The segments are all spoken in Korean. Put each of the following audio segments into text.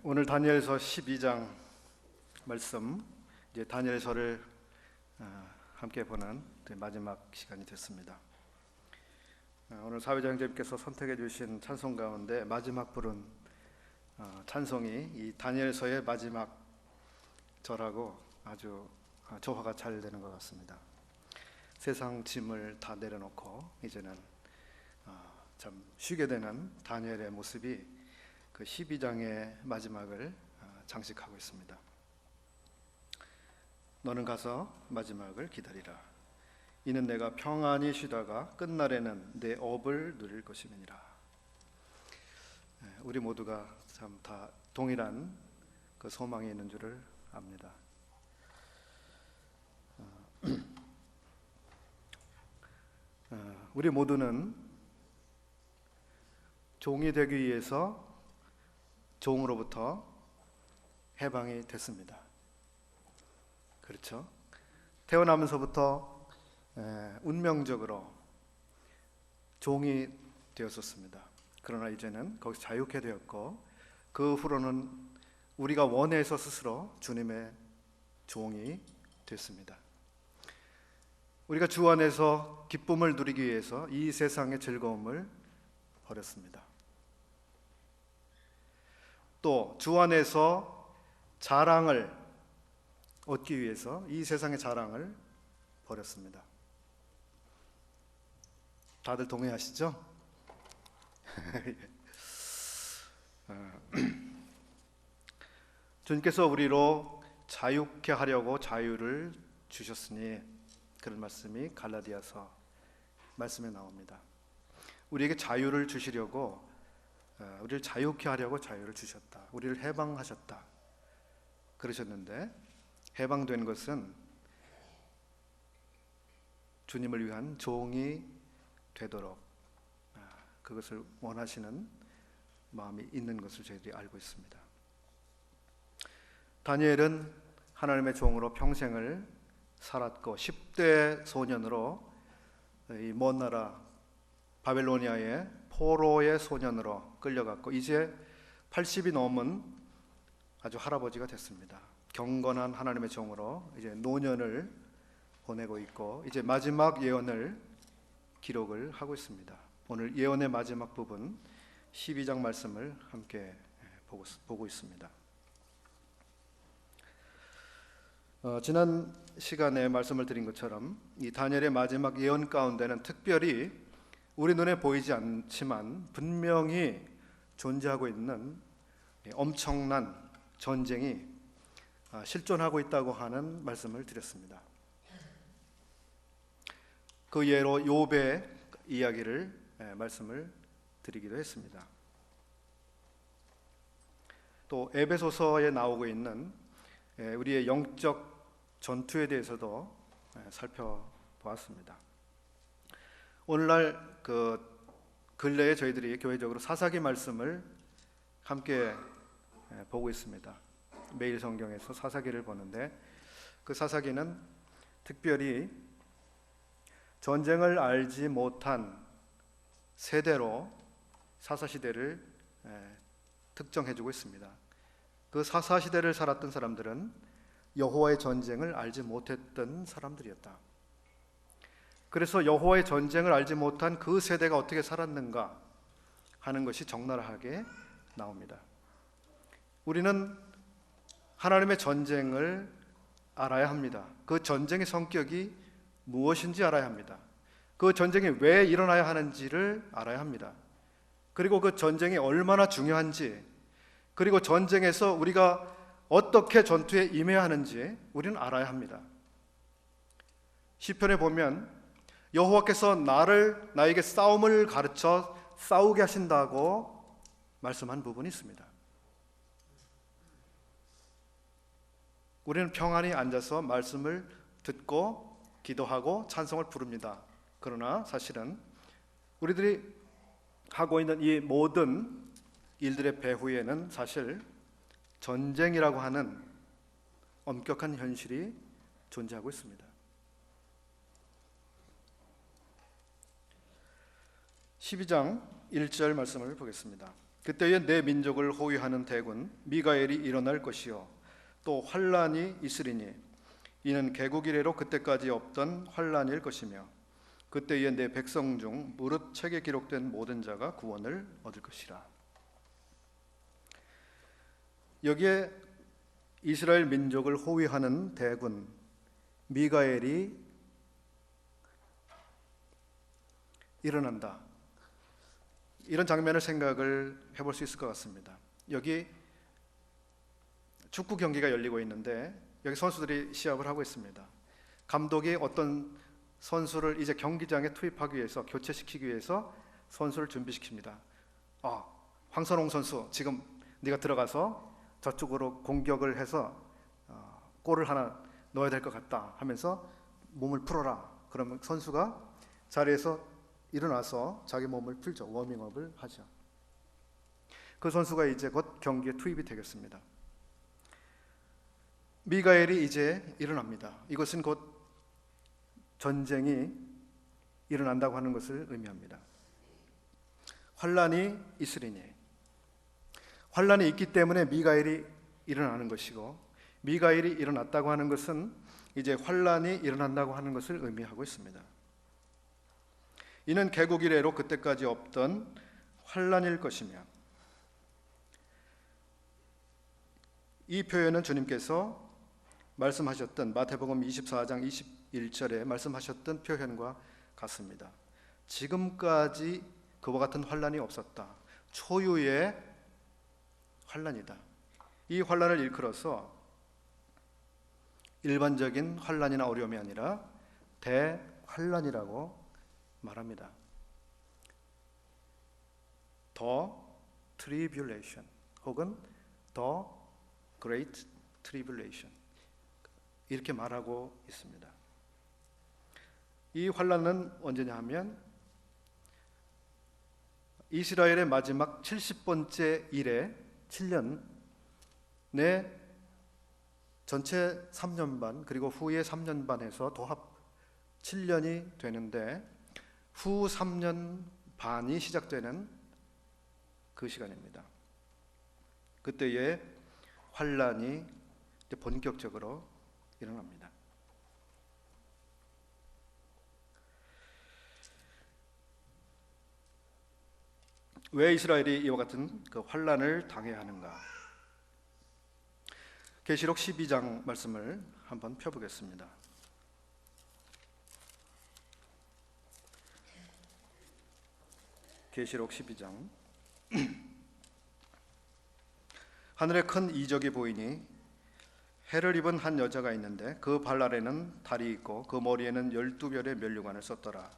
오늘 다니엘서 12장 말씀, 이제 다니엘서를 함께 보는 마지막 시간이 됐습니다. 오늘 사회자님께서 선택해 주신 찬송 가운데 마지막 부른 찬송이 이 다니엘서의 마지막 절하고 아주 조화가 잘 되는 것 같습니다. 세상 짐을 다 내려놓고 이제는 참 쉬게 되는 다니엘의 모습이 그 12장의 마지막을 장식하고 있습니다. 너는 가서 마지막을 기다리라. 이는 내가 평안히 쉬다가 끝날에는 내 업을 누릴 것임이니라. 우리 모두가 참 다 동일한 그 소망이 있는 줄을 압니다. 우리 모두는 종이 되기 위해서 종으로부터 해방이 됐습니다. 그렇죠? 태어나면서부터 운명적으로 종이 되었었습니다. 그러나 이제는 거기서 자유케 되었고, 그 후로는 우리가 원해서 스스로 주님의 종이 됐습니다. 우리가 주 안에서 기쁨을 누리기 위해서 이 세상의 즐거움을 버렸습니다. 또 주 안에서 자랑을 얻기 위해서 이 세상의 자랑을 버렸습니다. 다들 동의하시죠? 주님께서 우리로 자유케 하려고 자유를 주셨으니, 그런 말씀이 갈라디아서 말씀에 나옵니다. 우리에게 자유를 주시려고, 우리를 자유케 하려고 자유를 주셨다. 우리를 해방하셨다. 그러셨는데, 해방된 것은 주님을 위한 종이 되도록 그것을 원하시는 마음이 있는 것을 저희들이 알고 있습니다. 다니엘은 하나님의 종으로 평생을 살았고, 10대 소년으로 이 먼 나라 바벨로니아의 포로의 소년으로 끌려갔고, 이제 80이 넘은 아주 할아버지가 됐습니다. 경건한 하나님의 종으로 이제 노년을 보내고 있고, 이제 마지막 예언을 기록을 하고 있습니다. 오늘 예언의 마지막 부분 12장 말씀을 함께 보고 있습니다. 지난 시간에 말씀을 드린 것처럼 이 다니엘의 마지막 예언 가운데는 특별히 우리 눈에 보이지 않지만 분명히 존재하고 있는 엄청난 전쟁이 실존하고 있다고 하는 말씀을 드렸습니다. 그 예로 욥의 이야기를 말씀을 드리기도 했습니다. 또 에베소서에 나오고 있는 우리의 영적 전투에 대해서도 살펴보았습니다. 오늘날 근래에 저희들이 교회적으로 사사기 말씀을 함께 보고 있습니다. 매일 성경에서 사사기를 보는데, 그 사사기는 특별히 전쟁을 알지 못한 세대로 사사시대를 특정해주고 있습니다. 그 사사시대를 살았던 사람들은 여호와의 전쟁을 알지 못했던 사람들이었다. 그래서 여호와의 전쟁을 알지 못한 그 세대가 어떻게 살았는가 하는 것이 적나라하게 나옵니다. 우리는 하나님의 전쟁을 알아야 합니다. 그 전쟁의 성격이 무엇인지 알아야 합니다. 그 전쟁이 왜 일어나야 하는지를 알아야 합니다. 그리고 그 전쟁이 얼마나 중요한지, 그리고 전쟁에서 우리가 어떻게 전투에 임해야 하는지 우리는 알아야 합니다. 시편에 보면 여호와께서 나에게 싸움을 가르쳐 싸우게 하신다고 말씀한 부분이 있습니다. 우리는 평안히 앉아서 말씀을 듣고 기도하고 찬송을 부릅니다. 그러나 사실은 우리들이 하고 있는 이 모든 일들의 배후에는 사실 전쟁이라고 하는 엄격한 현실이 존재하고 있습니다. 12장 1절 말씀을 보겠습니다. 그때에 내 민족을 호위하는 대군 미가엘이 일어날 것이요 또 환란이 있으리니 이는 개국 이래로 그때까지 없던 환란일 것이며 그때에 내 백성 중 무릇 책에 기록된 모든 자가 구원을 얻을 것이라. 여기에 이스라엘 민족을 호위하는 대군 미가엘이 일어난다. 이런 장면을 생각을 해볼 수 있을 것 같습니다. 여기 축구 경기가 열리고 있는데 여기 선수들이 시합을 하고 있습니다. 감독이 어떤 선수를 이제 경기장에 투입하기 위해서, 교체시키기 위해서 선수를 준비시킵니다. 황선홍 선수, 지금 네가 들어가서 저쪽으로 공격을 해서 골을 하나 넣어야 될 것 같다 하면서 몸을 풀어라. 그러면 선수가 자리에서 일어나서 자기 몸을 풀죠. 워밍업을 하죠. 그 선수가 이제 곧 경기에 투입이 되겠습니다. 미가엘이 이제 일어납니다. 이것은 곧 전쟁이 일어난다고 하는 것을 의미합니다. 환란이 있으리니, 환란이 있기 때문에 미가엘이 일어나는 것이고, 미가엘이 일어났다고 하는 것은 이제 환란이 일어난다고 하는 것을 의미하고 있습니다. 이는 개국 이래로 그때까지 없던 환란일 것이며, 이 표현은 주님께서 말씀하셨던 마태복음 24장 21절에 말씀하셨던 표현과 같습니다. 지금까지 그와 같은 환란이 없었다. 초유의 환란이다. 이 환란을 일컬어서 일반적인 환란이나 어려움이 아니라 대환란이라고 말합니다. The tribulation 혹은 The great tribulation 이렇게 말하고 있습니다. 이 환란은 언제냐 하면 이스라엘의 마지막 70번째 일에 7년 내 전체 3년 반 그리고 후에 3년 반에서 도합 7년이 되는데 후 3년 반이 시작되는 그 시간입니다. 그때에 환란이 본격적으로 일어납니다. 왜 이스라엘이 이와 같은 그 환란을 당해야 하는가? 계시록 12장 말씀을 한번 펴보겠습니다. 계시록 12장 하늘에 큰 이적이 보이니 해를 입은 한 여자가 있는데 그 발 아래는 달이 있고 그 머리에는 12별의 면류관을 썼더라.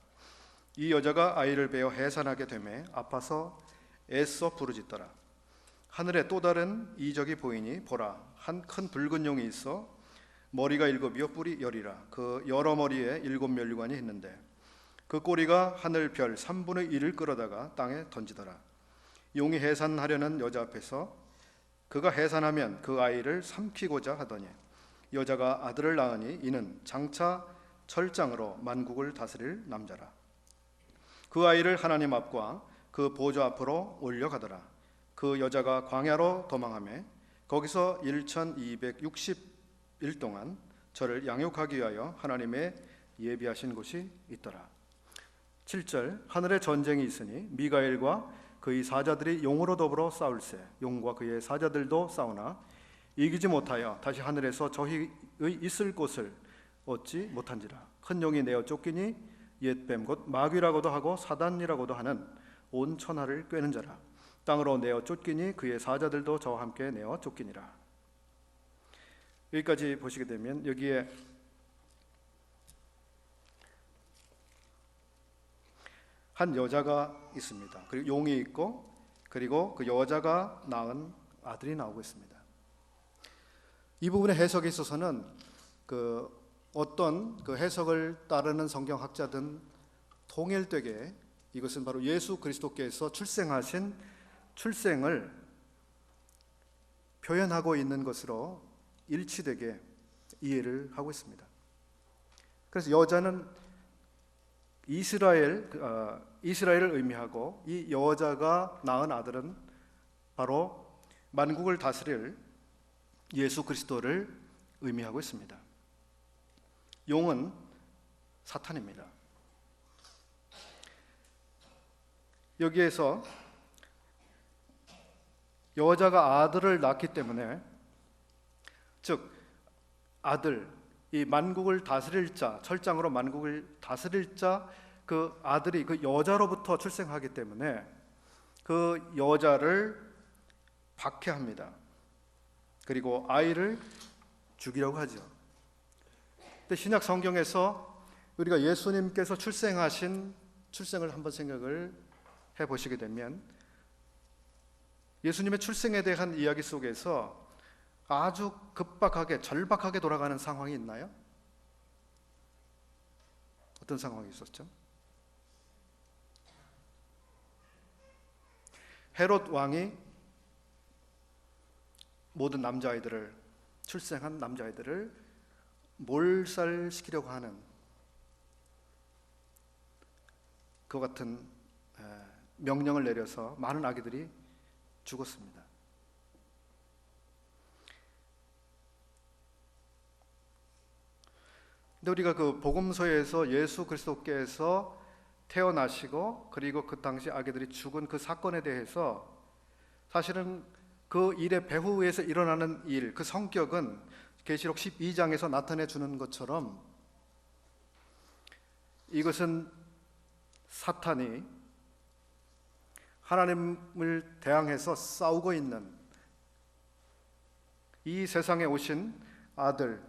이 여자가 아이를 베어 해산하게 되매 아파서 애써 부르짖더라. 하늘에 또 다른 이적이 보이니 보라, 한 큰 붉은 용이 있어 머리가 7이요 뿔이 10이라. 그 여러 머리에 7 면류관이 있는데 그 꼬리가 하늘 별 3분의 1을 끌어다가 땅에 던지더라. 용이 해산하려는 여자 앞에서 그가 해산하면 그 아이를 삼키고자 하더니 여자가 아들을 낳으니 이는 장차 철장으로 만국을 다스릴 남자라. 그 아이를 하나님 앞과 그 보좌 앞으로 올려가더라. 그 여자가 광야로 도망하며 거기서 1260일 동안 저를 양육하기 위하여 하나님의 예비하신 곳이 있더라. 7절 하늘에 전쟁이 있으니 미가엘과 그의 사자들이 용으로 더불어 싸울세. 용과 그의 사자들도 싸우나 이기지 못하여 다시 하늘에서 저희의 있을 곳을 얻지 못한지라. 큰 용이 내어 쫓기니 옛뱀 곧 마귀라고도 하고 사단이라고도 하는 온 천하를 꿰는 자라. 땅으로 내어 쫓기니 그의 사자들도 저와 함께 내어 쫓기니라. 여기까지 보시게 되면 여기에 한 여자가 있습니다. 그리고 용이 있고 그리고 그 여자가 낳은 아들이 나오고 있습니다. 이 부분의 해석에 있어서는 어떤 그 해석을 따르는 성경학자든 통일되게 이것은 바로 예수 그리스도께서 출생하신 출생을 표현하고 있는 것으로 일치되게 이해를 하고 있습니다. 그래서 여자는 이스라엘을 의미하고 이 여자가 낳은 아들은 바로 만국을 다스릴 예수 그리스도를 의미하고 있습니다. 용은 사탄입니다. 여기에서 여자가 아들을 낳기 때문에, 즉 아들, 이 만국을 다스릴 자, 철장으로 만국을 다스릴 자, 그 아들이 그 여자로부터 출생하기 때문에 그 여자를 박해합니다. 그리고 아이를 죽이려고 하죠. 근데 신약 성경에서 우리가 예수님께서 출생하신 출생을 한번 생각을 해보시게 되면, 예수님의 출생에 대한 이야기 속에서 아주 급박하게 절박하게 돌아가는 상황이 있나요? 어떤 상황이 있었죠? 헤롯 왕이 모든 남자아이들을, 출생한 남자아이들을 몰살시키려고 하는 그 같은 명령을 내려서 많은 아기들이 죽었습니다. 근데 우리가 그 복음서에서 예수 그리스도께서 태어나시고 그리고 그 당시 아기들이 죽은 그 사건에 대해서 사실은 그 일의 배후에서 일어나는 일, 그 성격은 계시록 12장에서 나타내 주는 것처럼 이것은 사탄이 하나님을 대항해서 싸우고 있는 이 세상에 오신 아들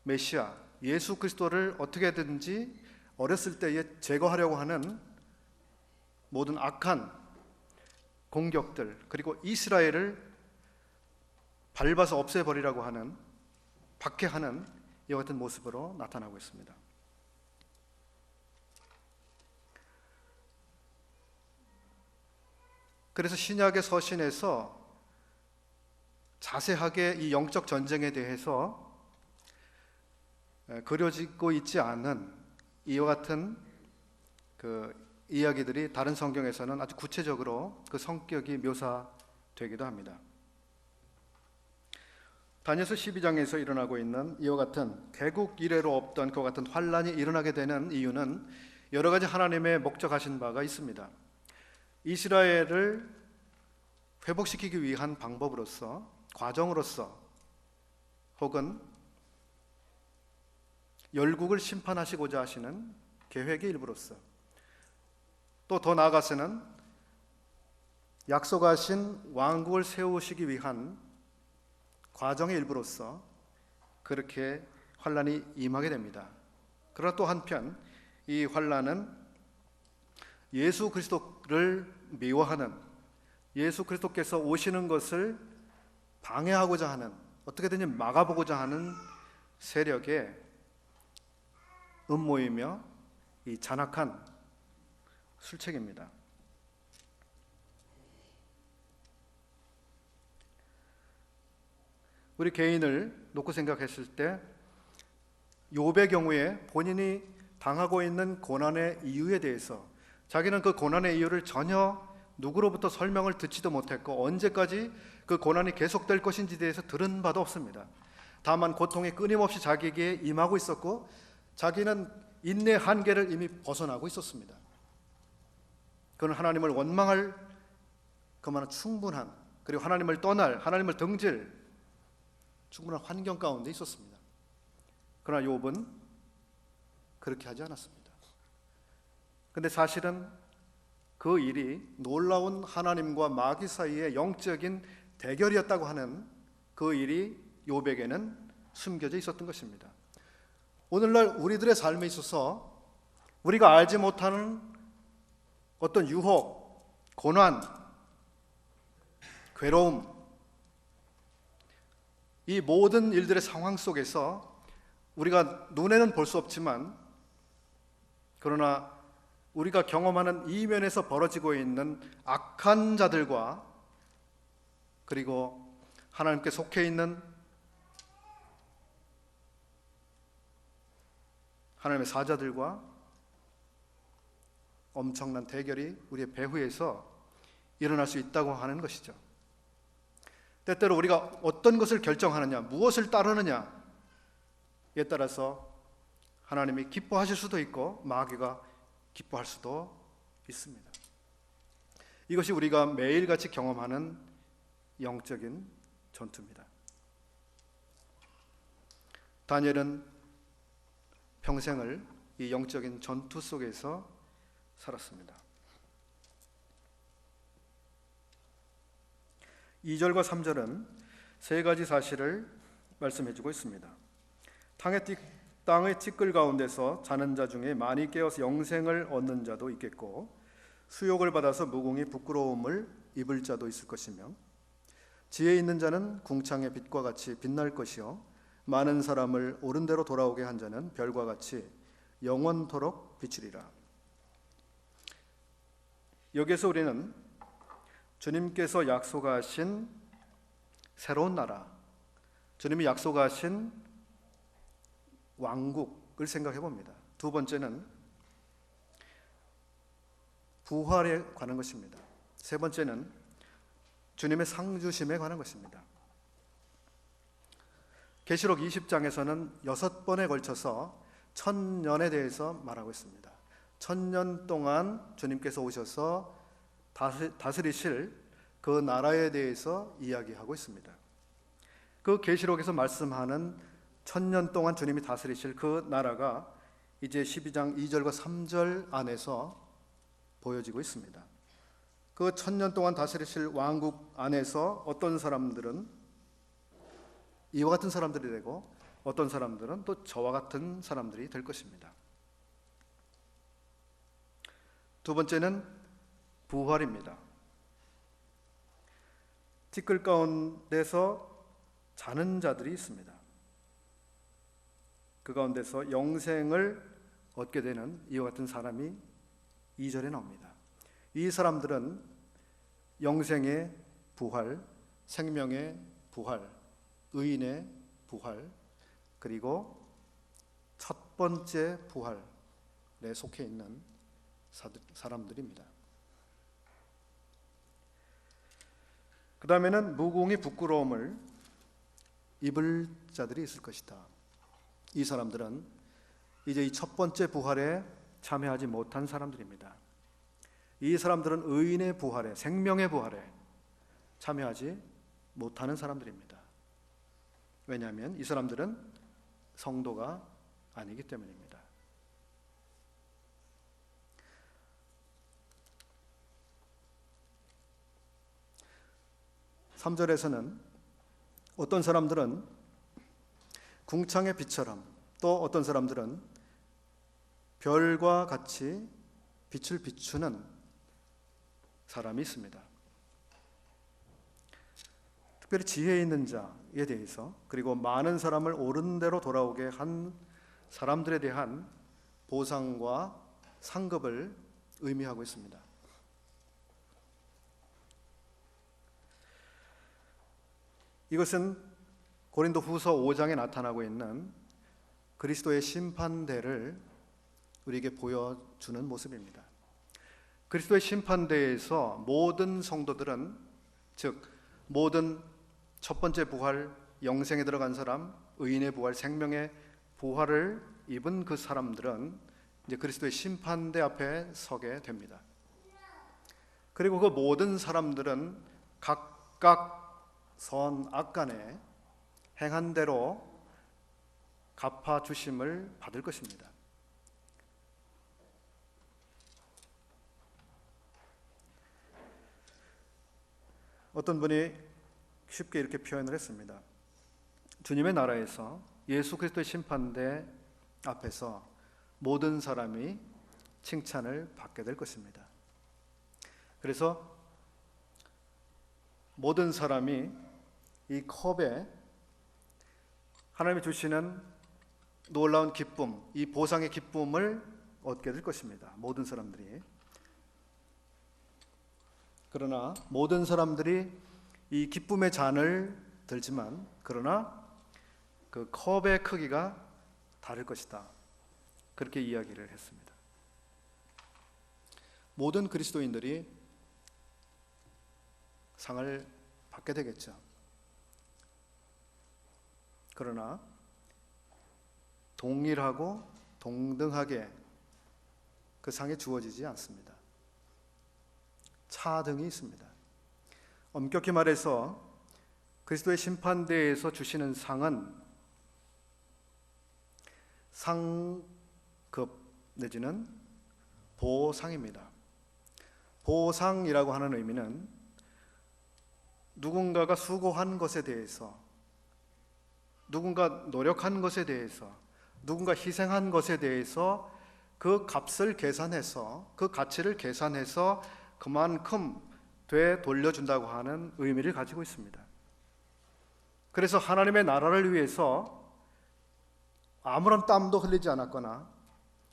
메시아 예수 그리스도를 어떻게든지 어렸을 때에 제거하려고 하는 모든 악한 공격들, 그리고 이스라엘을 밟아서 없애버리라고 하는, 박해하는 이와 같은 모습으로 나타나고 있습니다. 그래서 신약의 서신에서 자세하게 이 영적 전쟁에 대해서 그려지고 있지 않은 이와 같은 그 이야기들이 다른 성경에서는 아주 구체적으로 그 성격이 묘사되기도 합니다. 다니엘서 12장에서 일어나고 있는 이와 같은 개국 이래로 없던 그 같은 환란이 일어나게 되는 이유는 여러 가지 하나님의 목적하신 바가 있습니다. 이스라엘을 회복시키기 위한 방법으로서, 과정으로서, 혹은 열국을 심판하시고자 하시는 계획의 일부로서, 또 더 나아가서는 약속하신 왕국을 세우시기 위한 과정의 일부로서 그렇게 환란이 임하게 됩니다. 그러나 또 한편 이 환란은 예수 그리스도를 미워하는, 예수 그리스도께서 오시는 것을 방해하고자 하는, 어떻게든지 막아보고자 하는 세력의 음모이며 이 잔악한 술책입니다. 우리 개인을 놓고 생각했을 때 욥의 경우에 본인이 당하고 있는 고난의 이유에 대해서 자기는 그 고난의 이유를 전혀 누구로부터 설명을 듣지도 못했고 언제까지 그 고난이 계속될 것인지에 대해서 들은 바도 없습니다. 다만 고통이 끊임없이 자기에게 임하고 있었고 자기는 인내 한계를 이미 벗어나고 있었습니다. 그는 하나님을 원망할 그만한 충분한, 그리고 하나님을 떠날, 하나님을 등질 충분한 환경 가운데 있었습니다. 그러나 욥은 그렇게 하지 않았습니다. 근데 사실은 그 일이 놀라운 하나님과 마귀 사이의 영적인 대결이었다고 하는 그 일이 욥에게는 숨겨져 있었던 것입니다. 오늘날 우리들의 삶에 있어서 우리가 알지 못하는 어떤 유혹, 고난, 괴로움, 이 모든 일들의 상황 속에서 우리가 눈에는 볼 수 없지만 그러나 우리가 경험하는 이면에서 벌어지고 있는 악한 자들과 그리고 하나님께 속해 있는 하나님의 사자들과 엄청난 대결이 우리의 배후에서 일어날 수 있다고 하는 것이죠. 때때로 우리가 어떤 것을 결정하느냐, 무엇을 따르느냐에 따라서 하나님이 기뻐하실 수도 있고 마귀가 기뻐할 수도 있습니다. 이것이 우리가 매일같이 경험하는 영적인 전투입니다. 다니엘은 평생을 이 영적인 전투 속에서 살았습니다. 2절과 3절은 세 가지 사실을 말씀해 주고 있습니다. 땅의 티끌 가운데서 자는 자 중에 많이 깨어서 영생을 얻는 자도 있겠고, 수욕을 받아서 무궁히 부끄러움을 입을 자도 있을 것이며, 지혜 있는 자는 궁창의 빛과 같이 빛날 것이요 많은 사람을 옳은 대로 돌아오게 한 자는 별과 같이 영원토록 비추리라. 여기서 우리는 주님께서 약속하신 새로운 나라, 주님이 약속하신 왕국을 생각해 봅니다. 두 번째는 부활에 관한 것입니다. 세 번째는 주님의 상주심에 관한 것입니다. 계시록 20장에서는 6번에 걸쳐서 천년에 대해서 말하고 있습니다. 천년 동안 주님께서 오셔서 다스리실 그 나라에 대해서 이야기하고 있습니다. 그 계시록에서 말씀하는 천년 동안 주님이 다스리실 그 나라가 이제 12장 2절과 3절 안에서 보여지고 있습니다. 그 천년 동안 다스리실 왕국 안에서 어떤 사람들은 이와 같은 사람들이 되고, 어떤 사람들은 또 저와 같은 사람들이 될 것입니다. 두 번째는 부활입니다. 티끌 가운데서 자는 자들이 있습니다. 그 가운데서 영생을 얻게 되는 이와 같은 사람이 2절에 나옵니다. 이 사람들은 영생의 부활, 생명의 부활, 의인의 부활, 그리고 첫 번째 부활에 속해 있는 사람들입니다. 그 다음에는 무궁히 부끄러움을 입을 자들이 있을 것이다. 이 사람들은 이제 이 첫 번째 부활에 참여하지 못한 사람들입니다. 이 사람들은 의인의 부활에, 생명의 부활에 참여하지 못하는 사람들입니다. 왜냐하면 이 사람들은 성도가 아니기 때문입니다. (3절에서는) 어떤 사람들은 궁창의 빛처럼, 또 어떤 사람들은 별과 같이 빛을 비추는 사람이 있습니다. 특별히 지혜 있는 자에 대해서, 그리고 많은 사람을 옳은 대로 돌아오게 한 사람들에 대한 보상과 상급을 의미하고 있습니다. 이것은 고린도 후서 5장에 나타나고 있는 그리스도의 심판대를 우리에게 보여주는 모습입니다. 그리스도의 심판대에서 모든 성도들은, 즉 모든 첫 번째 부활, 영생에 들어간 사람, 의인의 부활, 생명의 부활을 입은 그 사람들은 이제 그리스도의 심판대 앞에 서게 됩니다. 그리고 그 모든 사람들은 각각 선악간에 행한 대로 갚아 주심을 받을 것입니다. 어떤 분이 쉽게 이렇게 표현을 했습니다. 주님의 나라에서 예수 그리스도의 심판대 앞에서 모든 사람이 칭찬을 받게 될 것입니다. 그래서 모든 사람이 이 컵에 하나님이 주시는 놀라운 기쁨, 이 보상의 기쁨을 얻게 될 것입니다. 모든 사람들이. 그러나 모든 사람들이 이 기쁨의 잔을 들지만, 그러나 그 컵의 크기가 다를 것이다. 그렇게 이야기를 했습니다. 모든 그리스도인들이 상을 받게 되겠죠. 그러나 동일하고 동등하게 그 상이 주어지지 않습니다. 차등이 있습니다. 엄격히 말해서 그리스도의 심판대에서 주시는 상은 상급 내지는 보상입니다. 보상이라고 하는 의미는 누군가가 수고한 것에 대해서, 누군가 노력한 것에 대해서, 누군가 희생한 것에 대해서 그 값을 계산해서, 그 가치를 계산해서 그만큼 되돌려준다고 하는 의미를 가지고 있습니다. 그래서 하나님의 나라를 위해서 아무런 땀도 흘리지 않았거나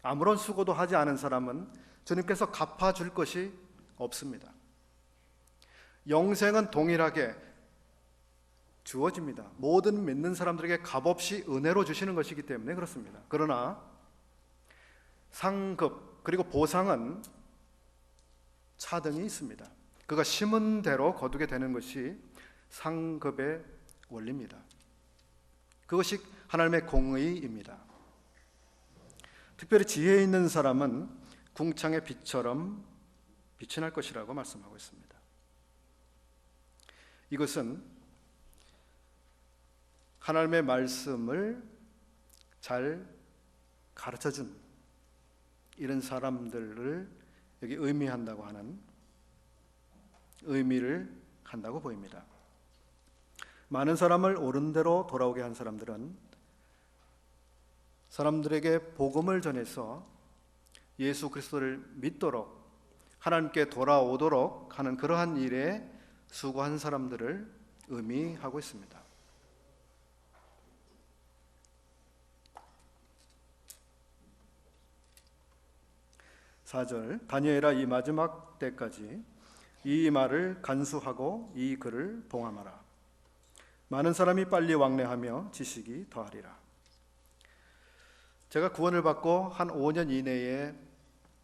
아무런 수고도 하지 않은 사람은 주님께서 갚아줄 것이 없습니다. 영생은 동일하게 주어집니다. 모든 믿는 사람들에게 값없이 은혜로 주시는 것이기 때문에 그렇습니다. 그러나 상급 그리고 보상은 차등이 있습니다. 그가 심은 대로 거두게 되는 것이 상급의 원리입니다. 그것이 하나님의 공의입니다. 특별히 지혜 있는 사람은 궁창의 빛처럼 빛이 날 것이라고 말씀하고 있습니다. 이것은 하나님의 말씀을 잘 가르쳐준 이런 사람들을 여기 의미한다고 하는 의미를 한다고 보입니다. 많은 사람을 옳은 대로 돌아오게 한 사람들은 사람들에게 복음을 전해서 예수 그리스도를 믿도록 하나님께 돌아오도록 하는 그러한 일에 수고한 사람들을 의미하고 있습니다. (4절) 다니엘아 이 마지막 때까지 이 말을 간수하고 이 글을 봉함하라. 많은 사람이 빨리 왕래하며 지식이 더하리라. 제가 구원을 받고 한 5년 이내에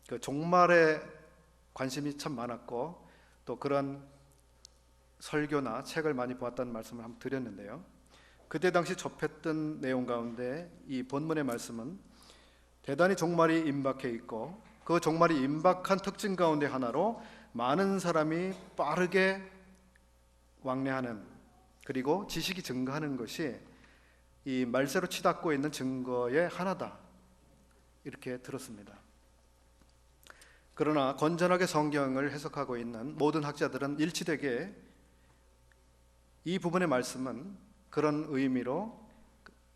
그 종말에 관심이 참 많았고 또 그런 설교나 책을 많이 보았다는 말씀을 한번 드렸는데요. 그때 당시 접했던 내용 가운데 이 본문의 말씀은 대단히 종말이 임박해 있고 그 종말이 임박한 특징 가운데 하나로 많은 사람이 빠르게 왕래하는 그리고 지식이 증가하는 것이 이 말세로 치닫고 있는 증거의 하나다 이렇게 들었습니다. 그러나 건전하게 성경을 해석하고 있는 모든 학자들은 일치되게 이 부분의 말씀은 그런 의미로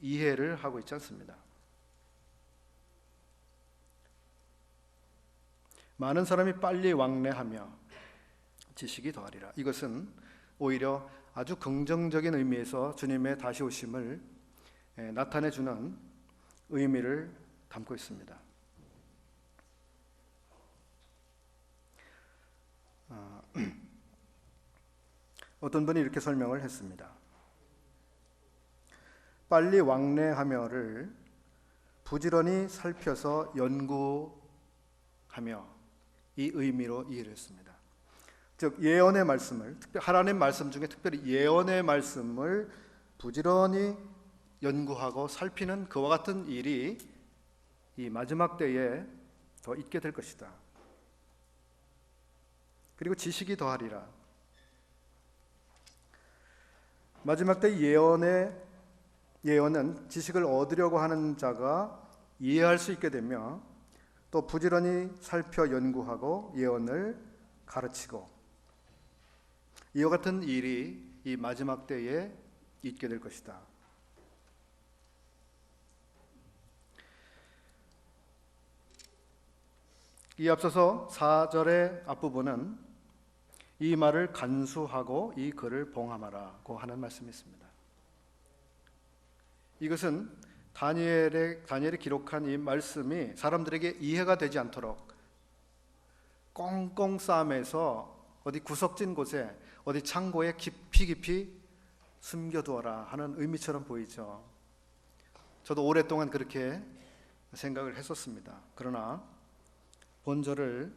이해를 하고 있지 않습니다. 많은 사람이 빨리 왕래하며 지식이 더하리라. 이것은 오히려 아주 긍정적인 의미에서 주님의 다시 오심을 나타내주는 의미를 담고 있습니다. 어떤 분이 이렇게 설명을 했습니다. 빨리 왕래하며를 부지런히 살펴서 연구하며 이 의미로 이해를 했습니다. 즉 예언의 말씀을, 하나님 말씀 중에 특별히 예언의 말씀을 부지런히 연구하고 살피는 그와 같은 일이 이 마지막 때에 더 있게 될 것이다. 그리고 지식이 더하리라. 마지막 때 예언은 지식을 얻으려고 하는 자가 이해할 수 있게 되며 또 부지런히 살펴 연구하고 예언을 가르치고 이와 같은 일이 이 마지막 때에 있게 될 것이다. 이 앞서서 4절의 앞부분은 이 말을 간수하고 이 글을 봉함하라고 하는 말씀이 있습니다. 이것은 다니엘이 기록한 이 말씀이 사람들에게 이해가 되지 않도록 꽁꽁 싸매서 어디 구석진 곳에 어디 창고에 깊이 숨겨두어라 하는 의미처럼 보이죠. 저도 오랫동안 그렇게 생각을 했었습니다. 그러나 본절을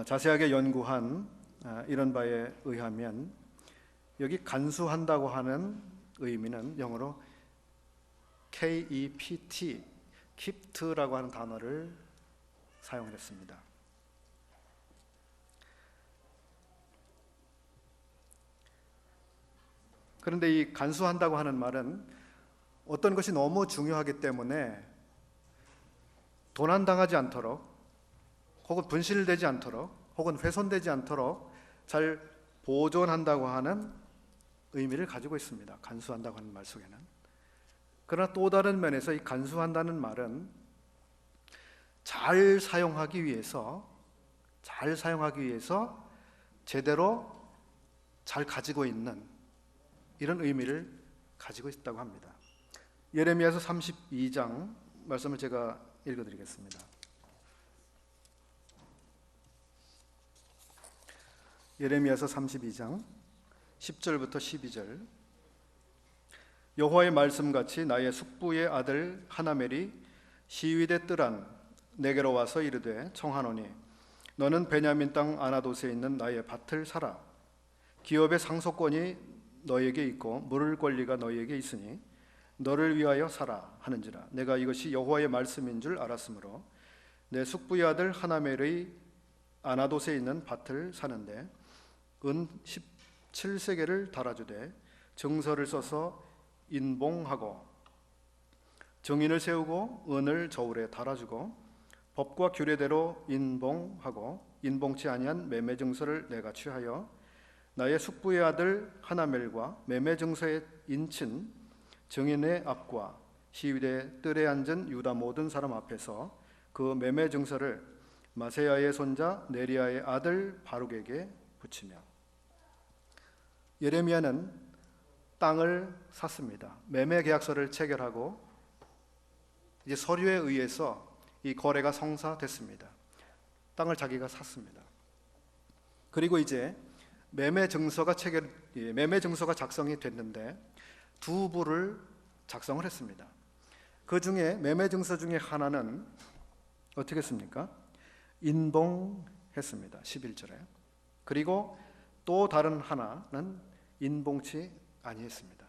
자세하게 연구한 이런 바에 의하면 여기 간수한다고 하는 의미는 영어로 KEPT, keept라고 하는 단어를 사용했습니다. 그런데 이 간수한다고 하는 말은 어떤 것이 너무 중요하기 때문에 도난당하지 않도록, 혹은 분실되지 않도록, 혹은 훼손되지 않도록 잘 보존한다고 하는 의미를 가지고 있습니다. 간수한다고 하는 말 속에는. 그러나 또 다른 면에서 이 간수한다는 말은 잘 사용하기 위해서 제대로 잘 가지고 있는 이런 의미를 가지고 있다고 합니다. 예레미야서 32장 말씀을 제가 읽어드리겠습니다. 예레미야서 32장 10절부터 12절. 여호와의 말씀같이 나의 숙부의 아들 하나멜이 시위대 뜰안 내게로 와서 이르되 청하노니 너는 베냐민 땅 아나돗에 있는 나의 밭을 사라. 기업의 상속권이 너에게 있고 물을 권리가 너에게 있으니 너를 위하여 사라 하는지라. 내가 이것이 여호와의 말씀인 줄 알았으므로 내 숙부의 아들 하나멜의 아나돗에 있는 밭을 사는데 은 17세겔을 달아주되 증서를 써서 인봉하고 정인을 세우고 은을 저울에 달아주고 법과 규례대로 인봉하고 인봉치 아니한 매매 증서를 내가 취하여 나의 숙부의 아들 하나멜과 매매 증서에 인친 정인의 앞과 시위대 뜰에 앉은 유다 모든 사람 앞에서 그 매매 증서를 마세야의 손자 네리야의 아들 바룩에게 붙이며. 예레미야는 땅을 샀습니다. 매매 계약서를 체결하고 이제 서류에 의해서 이 거래가 성사됐습니다. 땅을 자기가 샀습니다. 그리고 이제 매매 증서가 작성이 됐는데 두 부를 작성을 했습니다. 그 중에 매매 증서 중에 하나는 어떻게 했습니까? 인봉했습니다. 11절에. 그리고 또 다른 하나는 인봉치 아니했습니다.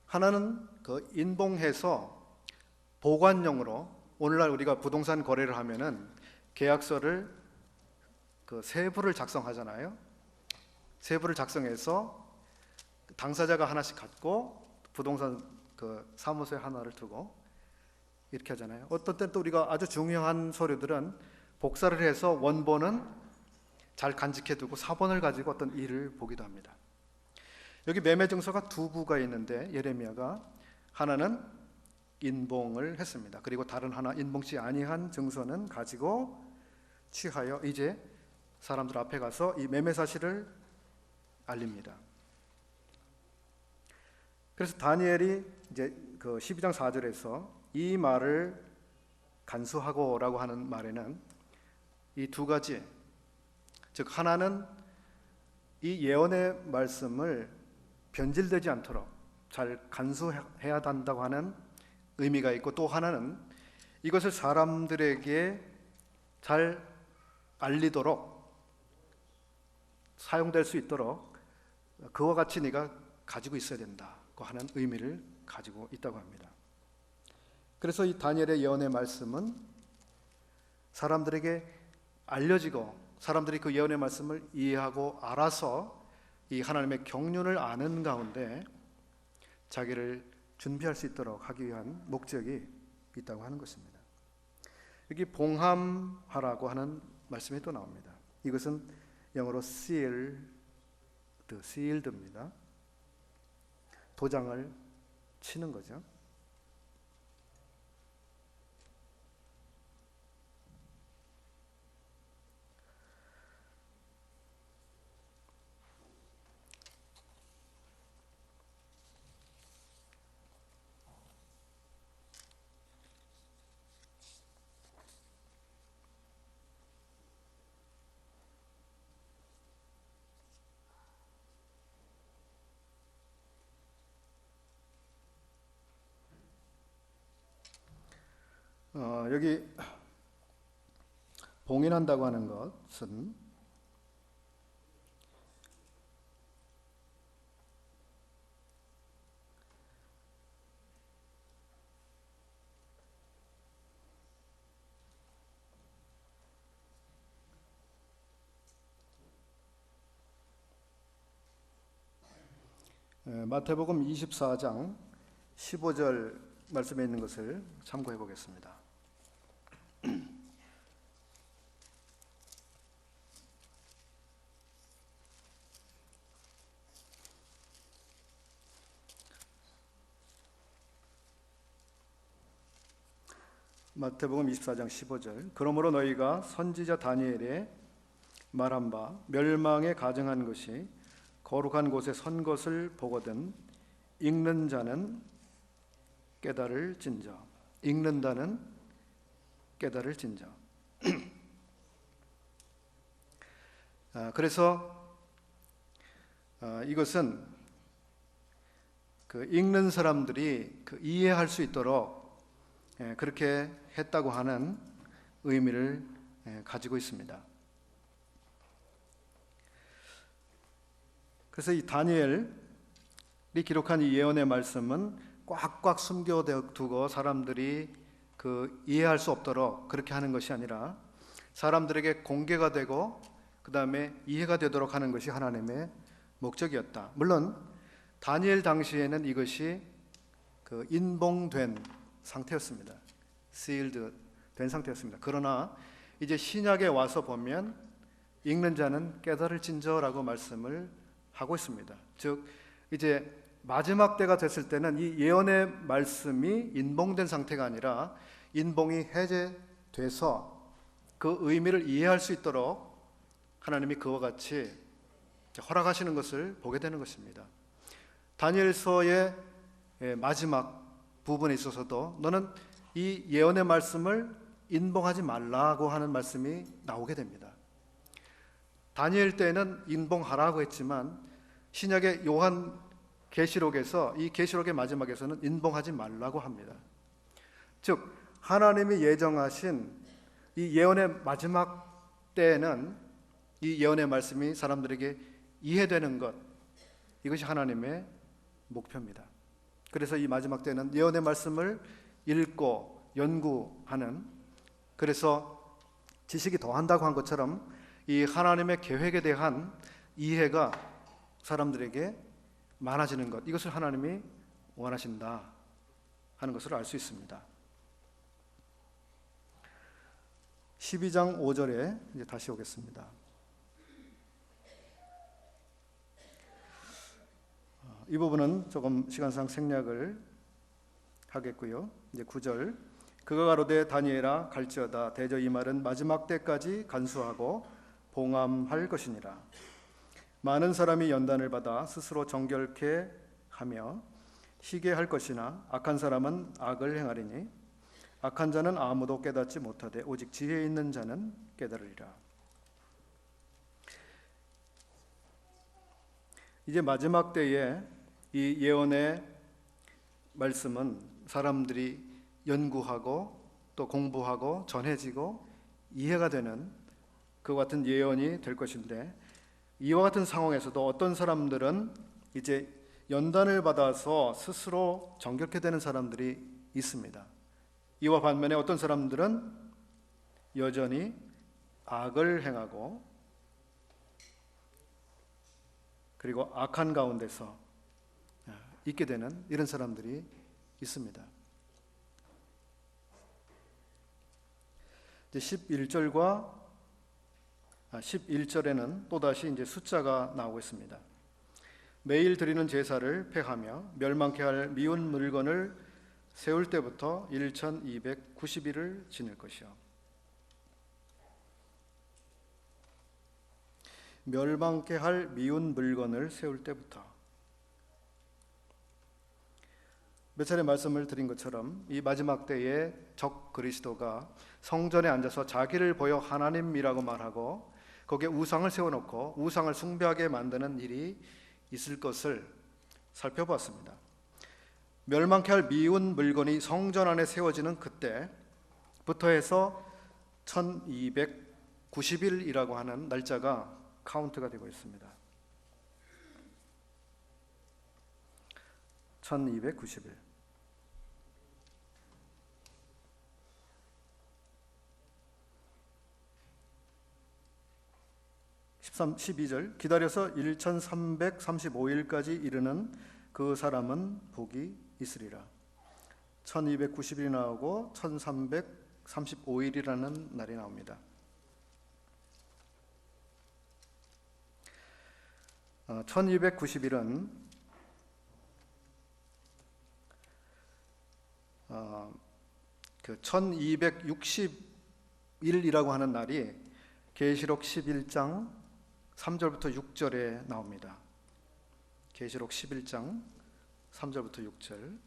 하나는 그 인봉해서 보관용으로, 오늘날 우리가 부동산 거래를 하면은 계약서를 그 세부를 작성하잖아요. 세부를 작성해서 당사자가 하나씩 갖고 부동산 그 사무소에 하나를 두고 이렇게 하잖아요. 어떤 때는 또 우리가 아주 중요한 서류들은 복사를 해서 원본은 잘 간직해 두고 사본을 가지고 어떤 일을 보기도 합니다. 여기 매매 증서가 두 부가 있는데 예레미야가 하나는 인봉을 했습니다. 그리고 다른 하나 인봉치 아니한 증서는 가지고 취하여 이제 사람들 앞에 가서 이 매매 사실을 알립니다. 그래서 다니엘이 이제 그 12장 4절에서 이 말을 간수하고라고 하는 말에는 이 두 가지, 즉 하나는 이 예언의 말씀을 변질되지 않도록 잘 간수해야 한다고 하는 의미가 있고, 또 하나는 이것을 사람들에게 잘 알리도록 사용될 수 있도록 그와 같이 네가 가지고 있어야 된다고 하는 의미를 가지고 있다고 합니다. 그래서 이 다니엘의 예언의 말씀은 사람들에게 알려지고 사람들이 그 예언의 말씀을 이해하고 알아서 이 하나님의 경륜을 아는 가운데 자기를 준비할 수 있도록 하기 위한 목적이 있다고 하는 것입니다. 여기 봉함하라고 하는 말씀이 또 나옵니다. 이것은 영어로 sealed입니다. 도장을 치는 거죠. 여기 봉인한다고 하는 것은 마태복음 24장 15절 말씀에 있는 것을 참고해 보겠습니다. 마태복음 24장 15절. 그러므로 너희가 선지자 다니엘의 말한 바 멸망에 가증한 것이 거룩한 곳에 선 것을 보거든 읽는 자는 깨달을진저. 읽는다는 깨달을진저. 그래서 이것은 그 읽는 사람들이 이해할 수 있도록 그렇게 했다고 하는 의미를 가지고 있습니다. 그래서 이 다니엘이 기록한 이 예언의 말씀은 꽉꽉 숨겨두고 사람들이 이해할 수 없도록 그렇게 하는 것이 아니라 사람들에게 공개가 되고 그 다음에 이해가 되도록 하는 것이 하나님의 목적이었다. 물론 다니엘 당시에는 이것이 인봉된 상태였습니다. sealed 된 상태였습니다. 그러나 이제 신약에 와서 보면 읽는 자는 깨달을진저라고 말씀을 하고 있습니다. 즉 이제 마지막 때가 됐을 때는 이 예언의 말씀이 인봉된 상태가 아니라 인봉이 해제돼서 그 의미를 이해할 수 있도록 하나님이 그와 같이 허락하시는 것을 보게 되는 것입니다. 다니엘서의 마지막 부분에 있어서도 너는 이 예언의 말씀을 인봉하지 말라고 하는 말씀이 나오게 됩니다. 다니엘 때는 인봉하라고 했지만 신약의 요한 계시록에서 이 계시록의 마지막에서는 인봉하지 말라고 합니다. 즉 하나님이 예정하신 이 예언의 마지막 때에는 이 예언의 말씀이 사람들에게 이해되는 것, 이것이 하나님의 목표입니다. 그래서 이 마지막 때는 예언의 말씀을 읽고 연구하는, 그래서 지식이 더한다고 한 것처럼 이 하나님의 계획에 대한 이해가 사람들에게 많아지는 것, 이것을 하나님이 원하신다 하는 것을 알 수 있습니다. 12장 5절에 이제 다시 오겠습니다. 이 부분은 조금 시간상 생략을 하겠고요. 이제 9절. 그가 가로되 다니엘아 갈지어다 대저 이 말은 마지막 때까지 간수하고 봉함할 것이니라. 많은 사람이 연단을 받아 스스로 정결케 하며 희게 할 것이나 악한 사람은 악을 행하리니 악한 자는 아무도 깨닫지 못하되 오직 지혜 있는 자는 깨달으리라. 이제 마지막 때에 이 예언의 말씀은 사람들이 연구하고 또 공부하고 전해지고 이해가 되는 그와 같은 예언이 될 것인데, 이와 같은 상황에서도 어떤 사람들은 이제 연단을 받아서 스스로 정결케 되는 사람들이 있습니다. 이와 반면에 어떤 사람들은 여전히 악을 행하고 그리고 악한 가운데서 있게 되는 이런 사람들이 있습니다. 이제 11절에는 또다시 이제 숫자가 나오고 있습니다. 매일 드리는 제사를 폐하며 멸망케 할 미운 물건을 세울 때부터 1290일을 지낼 것이요. 멸망케 할 미운 물건을 세울 때부터. 몇 차례 말씀을 드린 것처럼 이 마지막 때에 적 그리스도가 성전에 앉아서 자기를 보여 하나님이라고 말하고 거기에 우상을 세워놓고 우상을 숭배하게 만드는 일이 있을 것을 살펴보았습니다. 멸망케 할 미운 물건이 성전 안에 세워지는 그때부터 해서 1290일이라고 하는 날짜가 카운트가 되고 있습니다. 1290일. 12절 기다려서 1335일까지 이르는 그 사람은 복이 있으리라. 1290일이 나오고 1335일이라는 날이 나옵니다. 1290일은 그 1260일이라고 하는 날이 계시록 11장 3절부터 6절에 나옵니다. 계시록 11장 3절부터 6절.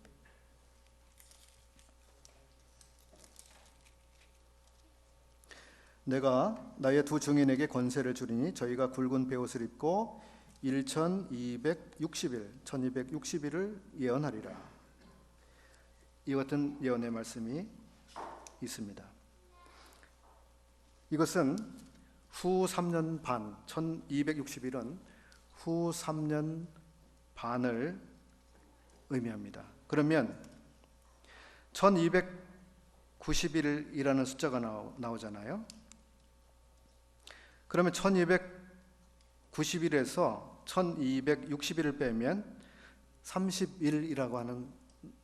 내가 나의 두 증인에게 권세를 주리니 저희가 굵은 베옷을 입고 1260일을 예언하리라. 이 같은 예언의 말씀이 있습니다. 이것은 후 3년 반, 1260일은 후 3년 반을 의미합니다. 그러면 1290일이라는 숫자가 나오잖아요. 그러면 1290일에서 1260일을 빼면 30일이라고 하는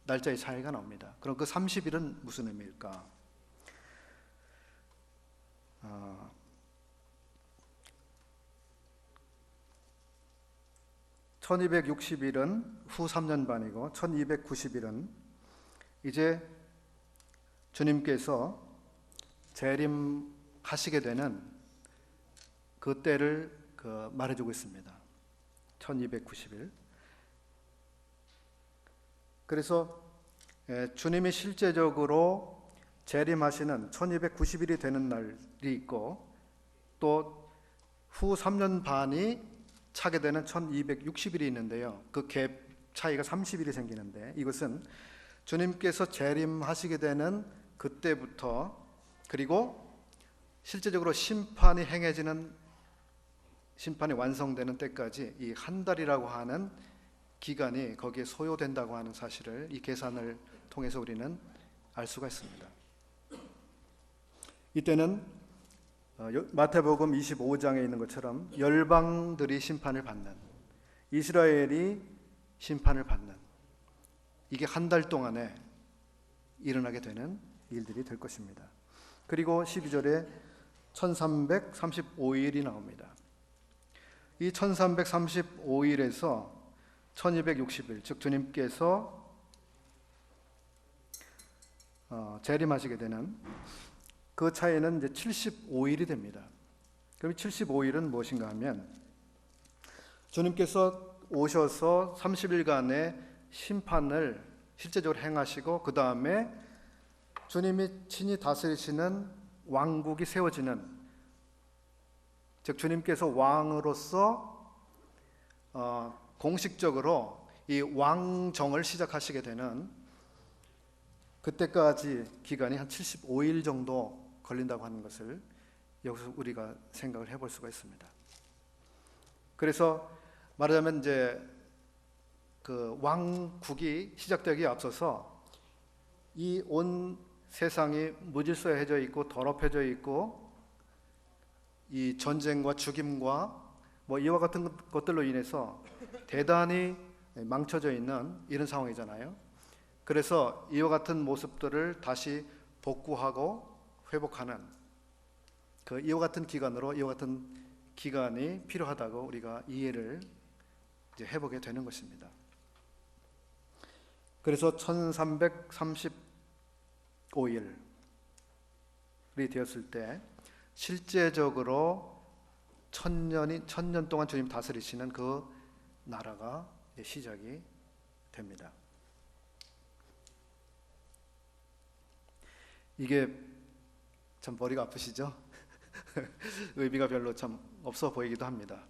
날짜의 차이가 나옵니다. 그럼 그 30일은 무슨 의미일까? 1260일은 후 3년 반이고 1290일은 이제 주님께서 재림하시게 되는 그 때를 말해주고 있습니다. 1290일. 그래서 주님이 실제적으로 재림하시는 1290일이 되는 날이 있고 또 후 3년 반이 차게 되는 1260일이 있는데요. 그 갭 차이가 30일이 생기는데 이것은 주님께서 재림하시게 되는 그때부터 그리고 실제적으로 심판이 행해지는 심판이 완성되는 때까지 이 한 달이라고 하는 기간이 거기에 소요된다고 하는 사실을 이 계산을 통해서 우리는 알 수가 있습니다. 이때는 마태복음 25장에 있는 것처럼 열방들이 심판을 받는, 이스라엘이 심판을 받는, 이게 한 달 동안에 일어나게 되는 일들이 될 것입니다. 그리고 12절에 1335일이 나옵니다. 이 1335일에서 1260일, 즉 주님께서 재림하시게 되는 그 차이는 이제 75일이 됩니다. 그럼 75일은 무엇인가 하면 주님께서 오셔서 30일간의 심판을 실제적으로 행하시고 그 다음에 주님이 친히 다스리시는 왕국이 세워지는, 즉 주님께서 왕으로서 공식적으로 이 왕정을 시작하시게 되는 그때까지 기간이 한 75일 정도 걸린다고 하는 것을 여기서 우리가 생각을 해볼 수가 있습니다. 그래서 말하자면 이제 그 왕국이 시작되기에 앞서서 이 온 세상이 무질서해져 있고 더럽혀져 있고 이 전쟁과 죽임과 뭐 이와 같은 것들로 인해서 대단히 망쳐져 있는 이런 상황이잖아요. 그래서 이와 같은 모습들을 다시 복구하고 회복하는 이와 같은 기간으로 이와 같은 기간이 필요하다고 우리가 이해를 이제 해보게 되는 것입니다. 그래서 1335일이 되었을 때 실제적으로 1000년 동안 주님 다스리시는 그 나라가 시작이 됩니다. 이게 참 머리가 아프시죠? 의미가 별로 참 없어 보이기도 합니다.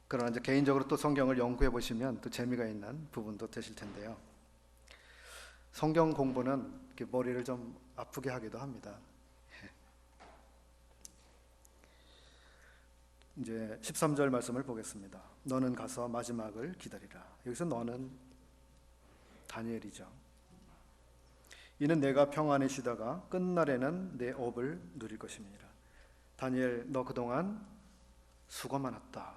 그러나 이제 개인적으로 또 성경을 연구해 보시면 또 재미가 있는 부분도 되실 텐데요. 성경 공부는 이렇게 머리를 좀 아프게 하기도 합니다. 이제 13절 말씀을 보겠습니다. 너는 가서 마지막을 기다리라. 여기서 너는 다니엘이죠. 이는 내가 평안히 쉬다가 끝날에는 내 업을 누릴 것입니다. 다니엘, 너 그동안 수고 많았다.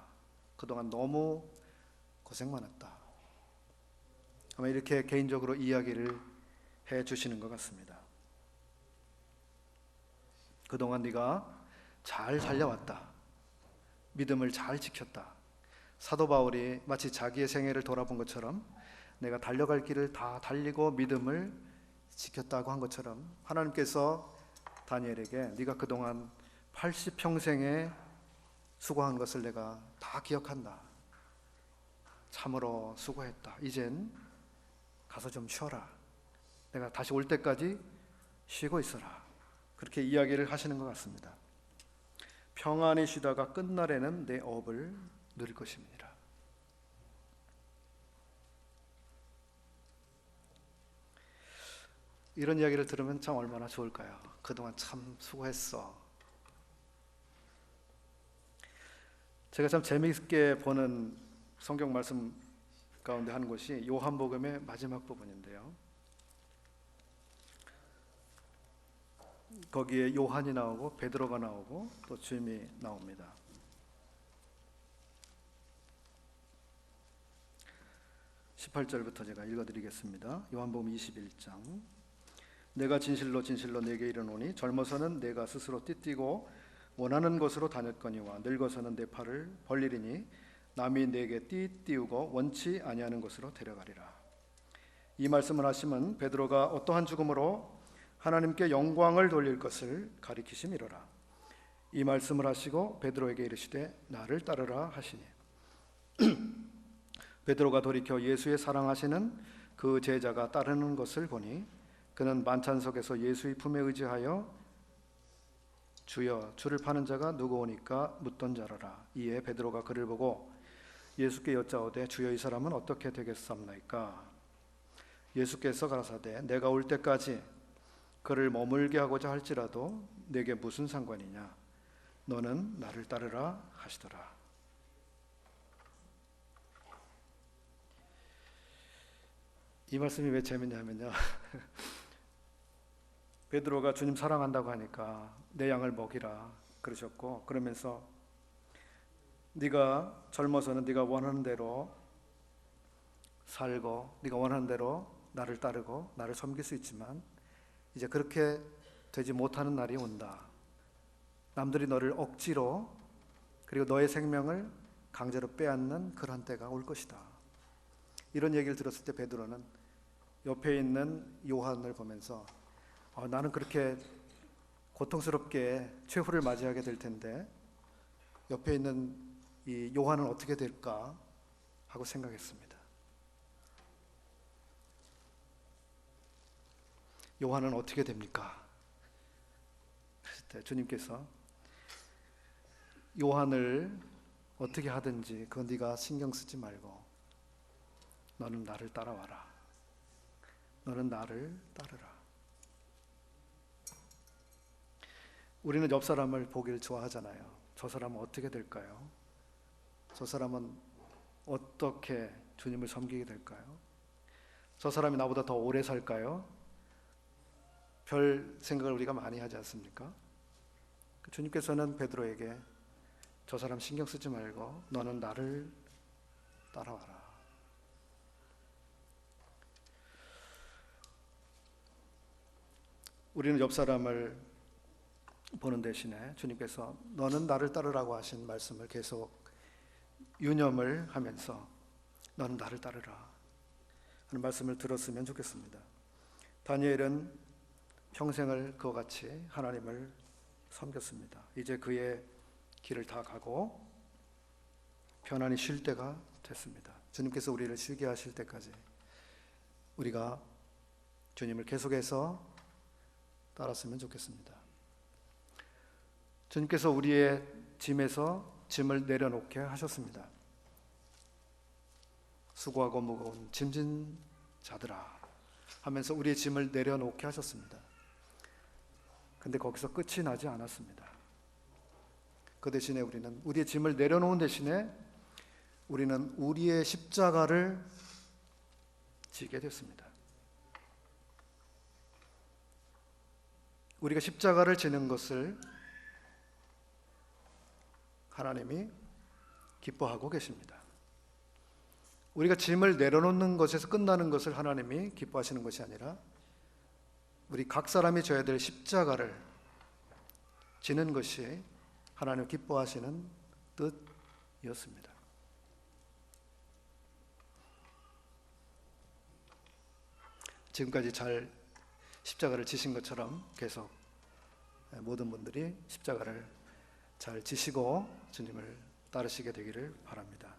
그동안 너무 고생 많았다. 아마 이렇게 개인적으로 이야기를 해 주시는 것 같습니다. 그동안 네가 잘 살려왔다. 믿음을 잘 지켰다. 사도 바울이 마치 자기의 생애를 돌아본 것처럼 내가 달려갈 길을 다 달리고 믿음을 지켰다고 한 것처럼 하나님께서 다니엘에게 네가 그동안 80평생에 수고한 것을 내가 다 기억한다. 참으로 수고했다. 이젠 가서 좀 쉬어라. 내가 다시 올 때까지 쉬고 있어라. 그렇게 이야기를 하시는 것 같습니다. 평안히 쉬다가 끝날에는 내 업을 누릴 것입니다. 이런 이야기를 들으면 참 얼마나 좋을까요? 그동안 참 수고했어. 제가 참 재미있게 보는 성경 말씀 가운데 한 곳이 요한복음의 마지막 부분인데요. 거기에 요한이 나오고 베드로가 나오고 또 주님이 나옵니다. 18절부터 제가 읽어드리겠습니다. 요한복음 21장. 내가 진실로 진실로 내게 이르노니 젊어서는 내가 스스로 띠띠고 원하는 곳으로 다녔거니와 늙어서는 내 팔을 벌리리니 남이 내게 띠띠우고 원치 아니하는 곳으로 데려가리라. 이 말씀을 하시면 베드로가 어떠한 죽음으로 하나님께 영광을 돌릴 것을 가리키심이로라. 이 말씀을 하시고 베드로에게 이르시되 나를 따르라 하시니 베드로가 돌이켜 예수의 사랑하시는 그 제자가 따르는 것을 보니 그는 만찬석에서 예수의 품에 의지하여 주여 주를 파는 자가 누구오니까 묻던 자라라. 이에 베드로가 그를 보고 예수께 여짜오되 주여 이 사람은 어떻게 되겠사옵나이까? 예수께서 가라사대 내가 올 때까지 그를 머물게 하고자 할지라도 내게 무슨 상관이냐? 너는 나를 따르라 하시더라. 이 말씀이 왜 재밌냐면요. 베드로가 주님 사랑한다고 하니까 내 양을 먹이라 그러셨고, 그러면서 네가 젊어서는 네가 원하는 대로 살고 네가 원하는 대로 나를 따르고 나를 섬길 수 있지만 이제 그렇게 되지 못하는 날이 온다. 남들이 너를 억지로 그리고 너의 생명을 강제로 빼앗는 그런 때가 올 것이다. 이런 얘기를 들었을 때 베드로는 옆에 있는 요한을 보면서 나는 그렇게 고통스럽게 최후를 맞이하게 될 텐데 옆에 있는 이 요한은 어떻게 될까 하고 생각했습니다. 요한은 어떻게 됩니까? 그랬을 때 주님께서 요한을 어떻게 하든지 그건 네가 신경 쓰지 말고 너는 나를 따라와라. 너는 나를 따르라. 우리는 옆 사람을 보길 좋아하잖아요. 저 사람은 어떻게 될까요? 저 사람은 어떻게 주님을 섬기게 될까요? 저 사람이 나보다 더 오래 살까요? 별 생각을 우리가 많이 하지 않습니까? 주님께서는 베드로에게 저 사람 신경 쓰지 말고 너는 나를 따라와라. 우리는 옆 사람을 보는 대신에 주님께서 너는 나를 따르라고 하신 말씀을 계속 유념을 하면서 너는 나를 따르라 하는 말씀을 들었으면 좋겠습니다. 다니엘은 평생을 그와 같이 하나님을 섬겼습니다. 이제 그의 길을 다 가고 편안히 쉴 때가 됐습니다. 주님께서 우리를 쉬게 하실 때까지 우리가 주님을 계속해서 따랐으면 좋겠습니다. 주님께서 우리의 짐에서 짐을 내려놓게 하셨습니다. 수고하고 무거운 짐진 자들아 하면서 우리의 짐을 내려놓게 하셨습니다. 근데 거기서 끝이 나지 않았습니다. 그 대신에 우리는 우리의 짐을 내려놓은 대신에 우리는 우리의 십자가를 지게 됐습니다. 우리가 십자가를 지는 것을 하나님이 기뻐하고 계십니다. 우리가 짐을 내려놓는 것에서 끝나는 것을 하나님이 기뻐하시는 것이 아니라 우리 각 사람이 져야 될 십자가를 지는 것이 하나님 기뻐하시는 뜻이었습니다. 지금까지 잘 십자가를 지신 것처럼 계속 모든 분들이 십자가를 잘 지시고 주님을 따르시게 되기를 바랍니다.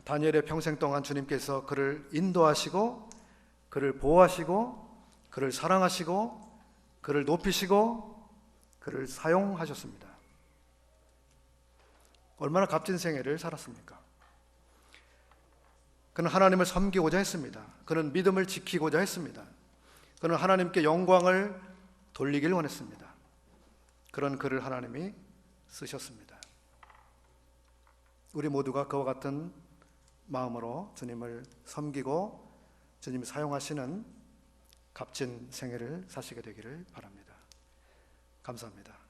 다니엘의 평생 동안 주님께서 그를 인도하시고 그를 보호하시고 그를 사랑하시고 그를 높이시고 그를 사용하셨습니다. 얼마나 값진 생애를 살았습니까? 그는 하나님을 섬기고자 했습니다. 그는 믿음을 지키고자 했습니다. 그는 하나님께 영광을 돌리길 원했습니다. 그런 그를 하나님이 쓰셨습니다. 우리 모두가 그와 같은 마음으로 주님을 섬기고 주님이 사용하시는 값진 생애를 사시게 되기를 바랍니다. 감사합니다.